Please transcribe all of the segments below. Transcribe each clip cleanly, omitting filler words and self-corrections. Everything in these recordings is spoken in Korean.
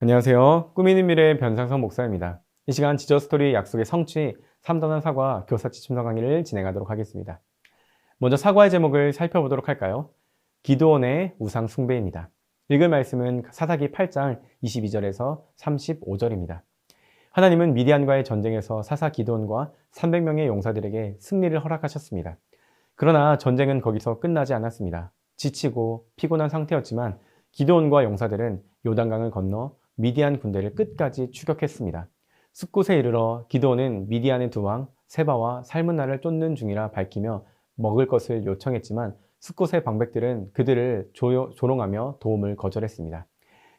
안녕하세요. 꿈있는 미래의 변상성 목사입니다. 이 시간 지저스토리 약속의 성취 3단원 사과 교사치 침성 강의를 진행하도록 하겠습니다. 먼저 사과의 제목을 살펴보도록 할까요? 기드온의 우상 숭배입니다. 읽을 말씀은 사사기 8장 22절에서 35절입니다. 하나님은 미디안과의 전쟁에서 사사 기드온과 300명의 용사들에게 승리를 허락하셨습니다. 그러나 전쟁은 거기서 끝나지 않았습니다. 지치고 피곤한 상태였지만 기드온과 용사들은 요단강을 건너 미디안 군대를 끝까지 추격했습니다. 숫곳에 이르러 기드온은 미디안의 두 왕 세바와 살문나를 쫓는 중이라 밝히며 먹을 것을 요청했지만 숫곳의 방백들은 그들을 조롱하며 도움을 거절했습니다.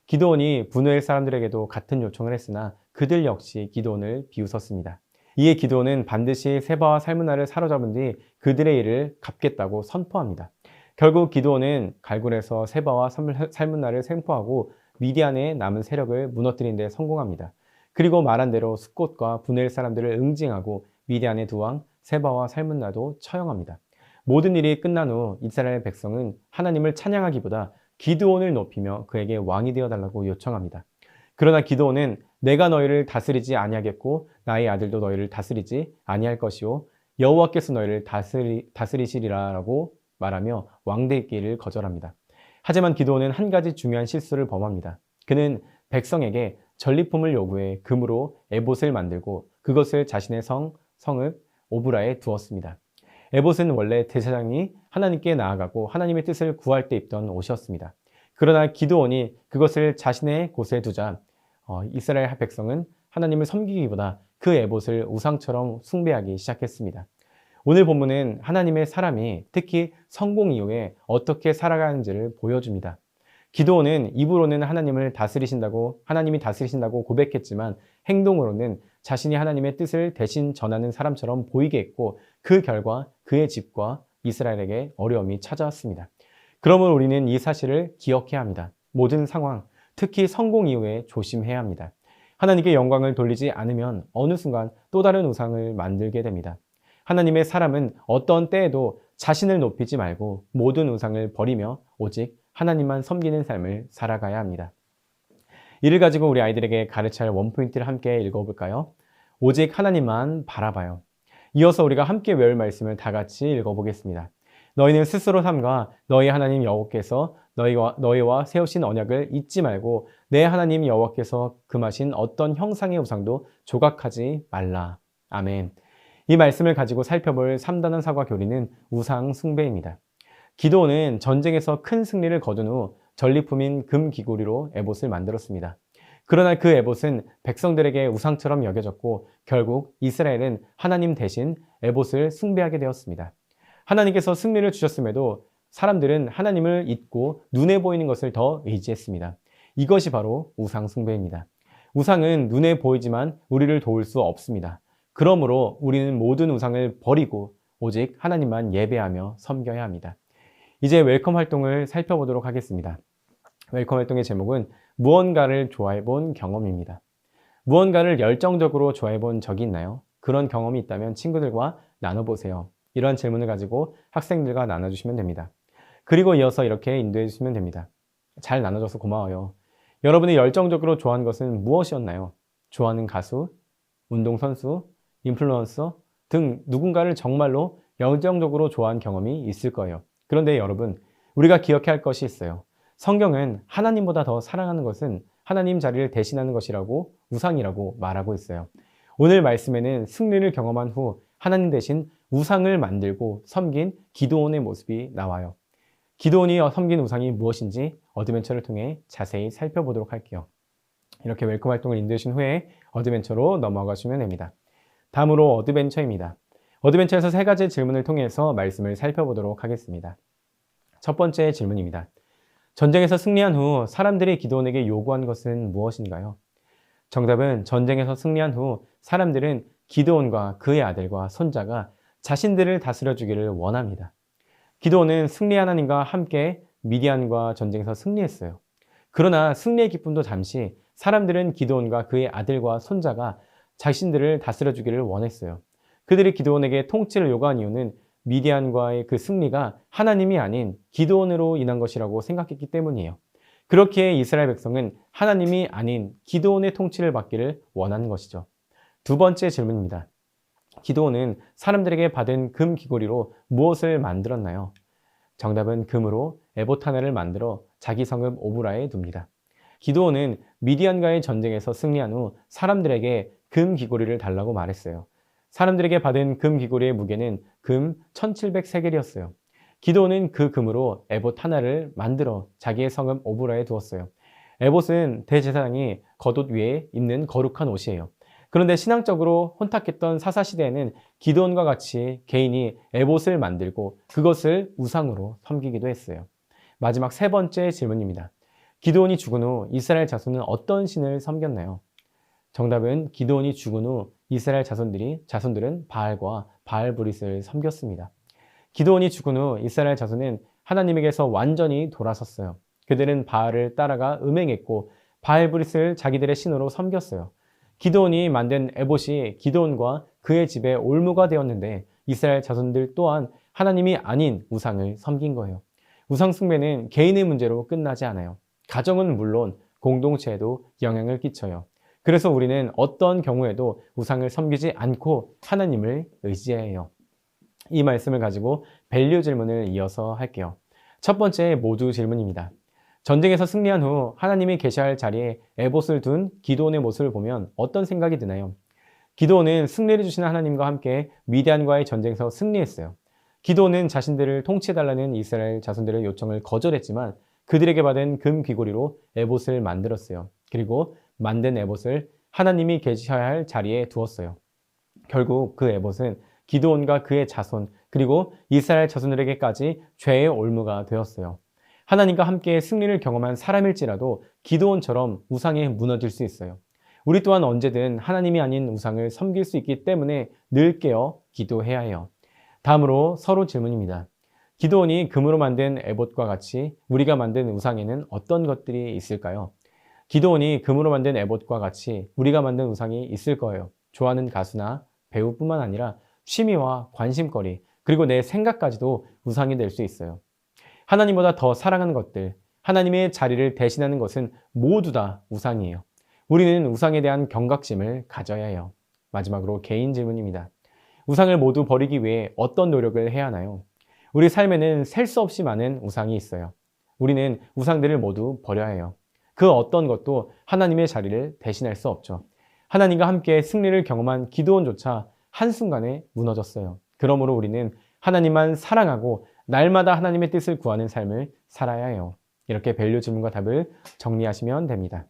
기드온이 분노의 사람들에게도 같은 요청을 했으나 그들 역시 기드온을 비웃었습니다. 이에 기드온은 반드시 세바와 살문나를 사로잡은 뒤 그들의 일을 갚겠다고 선포합니다. 결국 기드온은 갈굴에서 세바와 살문나를 생포하고 미디안의 남은 세력을 무너뜨린 데 성공합니다. 그리고 말한 대로 숫곳과 분해일 사람들을 응징하고 미디안의 두 왕 세바와 살문나도 처형합니다. 모든 일이 끝난 후 이스라엘 백성은 하나님을 찬양하기보다 기드온을 높이며 그에게 왕이 되어달라고 요청합니다. 그러나 기드온은 내가 너희를 다스리지 아니하겠고 나의 아들도 너희를 다스리지 아니할 것이요 여호와께서 너희를 다스리시리라라고 말하며 왕되기를 거절합니다. 하지만 기드온은 한 가지 중요한 실수를 범합니다. 그는 백성에게 전리품을 요구해 금으로 에봇을 만들고 그것을 자신의 성읍 오브라에 두었습니다. 에봇은 원래 제사장이 하나님께 나아가고 하나님의 뜻을 구할 때 입던 옷이었습니다. 그러나 기드온이 그것을 자신의 곳에 두자 이스라엘 백성은 하나님을 섬기기보다 그 에봇을 우상처럼 숭배하기 시작했습니다. 오늘 본문은 하나님의 사람이 특히 성공 이후에 어떻게 살아가는지를 보여줍니다. 기드온은 입으로는 하나님이 다스리신다고 고백했지만 행동으로는 자신이 하나님의 뜻을 대신 전하는 사람처럼 보이게 했고 그 결과 그의 집과 이스라엘에게 어려움이 찾아왔습니다. 그러므로 우리는 이 사실을 기억해야 합니다. 모든 상황, 특히 성공 이후에 조심해야 합니다. 하나님께 영광을 돌리지 않으면 어느 순간 또 다른 우상을 만들게 됩니다. 하나님의 사람은 어떤 때에도 자신을 높이지 말고 모든 우상을 버리며 오직 하나님만 섬기는 삶을 살아가야 합니다. 이를 가지고 우리 아이들에게 가르쳐야 할 원포인트를 함께 읽어볼까요? 오직 하나님만 바라봐요. 이어서 우리가 함께 외울 말씀을 다 같이 읽어보겠습니다. 너희는 스스로 삼가 너희 하나님 여호와께서 너희와 세우신 언약을 잊지 말고 내 하나님 여호와께서 금하신 어떤 형상의 우상도 조각하지 말라. 아멘. 이 말씀을 가지고 살펴볼 3단원 사과 교리는 우상 숭배입니다. 기드온은 전쟁에서 큰 승리를 거둔 후 전리품인 금 귀고리로 에봇을 만들었습니다. 그러나 그 에봇은 백성들에게 우상처럼 여겨졌고 결국 이스라엘은 하나님 대신 에봇을 숭배하게 되었습니다. 하나님께서 승리를 주셨음에도 사람들은 하나님을 잊고 눈에 보이는 것을 더 의지했습니다. 이것이 바로 우상 숭배입니다. 우상은 눈에 보이지만 우리를 도울 수 없습니다. 그러므로 우리는 모든 우상을 버리고 오직 하나님만 예배하며 섬겨야 합니다. 이제 웰컴 활동을 살펴보도록 하겠습니다. 웰컴 활동의 제목은 무언가를 좋아해 본 경험입니다. 무언가를 열정적으로 좋아해 본 적이 있나요? 그런 경험이 있다면 친구들과 나눠보세요. 이러한 질문을 가지고 학생들과 나눠주시면 됩니다. 그리고 이어서 이렇게 인도해 주시면 됩니다. 잘 나눠줘서 고마워요. 여러분이 열정적으로 좋아하는 것은 무엇이었나요? 좋아하는 가수, 운동선수, 인플루언서 등 누군가를 정말로 열정적으로 좋아한 경험이 있을 거예요. 그런데 여러분, 우리가 기억해야 할 것이 있어요. 성경은 하나님보다 더 사랑하는 것은 하나님 자리를 대신하는 것이라고 우상이라고 말하고 있어요. 오늘 말씀에는 승리를 경험한 후 하나님 대신 우상을 만들고 섬긴 기드온의 모습이 나와요. 기드온이 섬긴 우상이 무엇인지 어드벤처를 통해 자세히 살펴보도록 할게요. 이렇게 웰컴 활동을 인도해주신 후에 어드벤처로 넘어가시면 됩니다. 다음으로 어드벤처입니다. 어드벤처에서 3가지 질문을 통해서 말씀을 살펴보도록 하겠습니다. 첫 번째 질문입니다. 전쟁에서 승리한 후 사람들이 기드온에게 요구한 것은 무엇인가요? 정답은 전쟁에서 승리한 후 사람들은 기드온과 그의 아들과 손자가 자신들을 다스려 주기를 원합니다. 기드온은 승리 하나님과 함께 미디안과 전쟁에서 승리했어요. 그러나 승리의 기쁨도 잠시 사람들은 기드온과 그의 아들과 손자가 자신들을 다스려 주기를 원했어요. 그들이 기드온에게 통치를 요구한 이유는 미디안과의 그 승리가 하나님이 아닌 기드온으로 인한 것이라고 생각했기 때문이에요. 그렇게 이스라엘 백성은 하나님이 아닌 기드온의 통치를 받기를 원하는 것이죠. 두 번째 질문입니다. 기드온은 사람들에게 받은 금 귀고리로 무엇을 만들었나요? 정답은 금으로 에봇 하나를 만들어 자기 성읍 오브라에 둡니다. 기드온은 미디안과의 전쟁에서 승리한 후 사람들에게 금 귀고리를 달라고 말했어요. 사람들에게 받은 금 귀고리의 무게는 금 1700세겔이었어요. 기드온은 그 금으로 에봇 하나를 만들어 자기의 성읍 오브라에 두었어요. 에봇은 대제사장이 겉옷 위에 입는 거룩한 옷이에요. 그런데 신앙적으로 혼탁했던 사사시대에는 기드온과 같이 개인이 에봇을 만들고 그것을 우상으로 섬기기도 했어요. 마지막 세 번째 질문입니다. 기드온이 죽은 후 이스라엘 자손은 어떤 신을 섬겼나요? 정답은 기드온이 죽은 후 이스라엘 자손들은 바알과 바알브릿을 섬겼습니다. 기드온이 죽은 후 이스라엘 자손은 하나님에게서 완전히 돌아섰어요. 그들은 바알을 따라가 음행했고 바알브릿을 자기들의 신으로 섬겼어요. 기드온이 만든 에봇이 기드온과 그의 집의 올무가 되었는데 이스라엘 자손들 또한 하나님이 아닌 우상을 섬긴 거예요. 우상 숭배는 개인의 문제로 끝나지 않아요. 가정은 물론 공동체에도 영향을 끼쳐요. 그래서 우리는 어떤 경우에도 우상을 섬기지 않고 하나님을 의지해요. 이 말씀을 가지고 밸류 질문을 이어서 할게요. 첫 번째 모두 질문입니다. 전쟁에서 승리한 후 하나님이 계셔야 할 자리에 에봇을 둔 기드온의 모습을 보면 어떤 생각이 드나요? 기드온은 승리를 주시는 하나님과 함께 미디안과의 전쟁에서 승리했어요. 기드온은 자신들을 통치해달라는 이스라엘 자손들의 요청을 거절했지만 그들에게 받은 금 귀고리로 에봇을 만들었어요. 그리고 만든 에봇을 하나님이 계셔야 할 자리에 두었어요. 결국 그 에봇은 기드온과 그의 자손 그리고 이스라엘 자손들에게까지 죄의 올무가 되었어요. 하나님과 함께 승리를 경험한 사람일지라도 기드온처럼 우상에 무너질 수 있어요. 우리 또한 언제든 하나님이 아닌 우상을 섬길 수 있기 때문에 늘 깨어 기도해야 해요. 다음으로 서로 질문입니다. 기드온이 금으로 만든 에봇과 같이 우리가 만든 우상에는 어떤 것들이 있을까요? 기드온이 금으로 만든 에봇과 같이 우리가 만든 우상이 있을 거예요. 좋아하는 가수나 배우뿐만 아니라 취미와 관심거리 그리고 내 생각까지도 우상이 될 수 있어요. 하나님보다 더 사랑하는 것들, 하나님의 자리를 대신하는 것은 모두 다 우상이에요. 우리는 우상에 대한 경각심을 가져야 해요. 마지막으로 개인 질문입니다. 우상을 모두 버리기 위해 어떤 노력을 해야 하나요? 우리 삶에는 셀 수 없이 많은 우상이 있어요. 우리는 우상들을 모두 버려야 해요. 그 어떤 것도 하나님의 자리를 대신할 수 없죠. 하나님과 함께 승리를 경험한 기드온조차 한순간에 무너졌어요. 그러므로 우리는 하나님만 사랑하고 날마다 하나님의 뜻을 구하는 삶을 살아야 해요. 이렇게 밸류 질문과 답을 정리하시면 됩니다.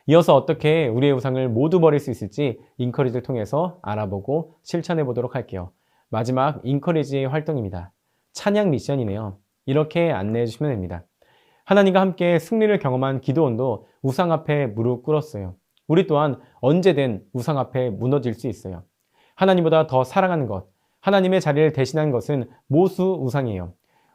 이어서 어떻게 우리의 우상을 모두 버릴 수 있을지 인커리지를 통해서 알아보고 실천해 보도록 할게요. 마지막 인커리지의 활동입니다. 찬양 미션이네요. 이렇게 안내해 주시면 됩니다. 하나님과 함께 승리를 경험한 기드온도 우상 앞에 무릎 꿇었어요. 우리 또한 언제든 우상 앞에 무너질 수 있어요. 하나님보다 더 사랑하는 것, 하나님의 자리를 대신한 것은 모수 우상이에요.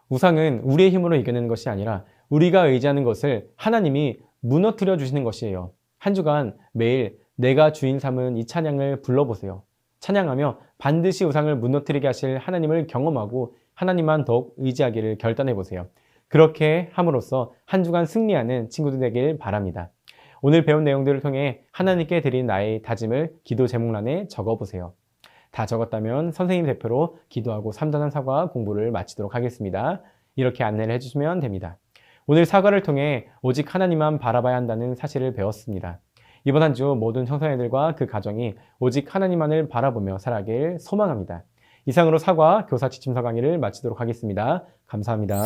우상은 우리의 힘으로 이겨내는 것이 아니라 우리가 의지하는 것을 하나님이 무너뜨려 주시는 것이에요. 한 주간 매일 내가 주인 삼은 이 찬양을 불러보세요. 찬양하며 반드시 우상을 무너뜨리게 하실 하나님을 경험하고 하나님만 더욱 의지하기를 결단해 보세요. 그렇게 함으로써 한 주간 승리하는 친구들 되길 바랍니다. 오늘 배운 내용들을 통해 하나님께 드린 나의 다짐을 기도 제목란에 적어보세요. 다 적었다면 선생님 대표로 기도하고 3단원 사과 공부를 마치도록 하겠습니다. 이렇게 안내를 해주시면 됩니다. 오늘 사과를 통해 오직 하나님만 바라봐야 한다는 사실을 배웠습니다. 이번 한 주 모든 청소년들과 그 가정이 오직 하나님만을 바라보며 살아가길 소망합니다. 이상으로 사과 교사 지침서 강의를 마치도록 하겠습니다. 감사합니다.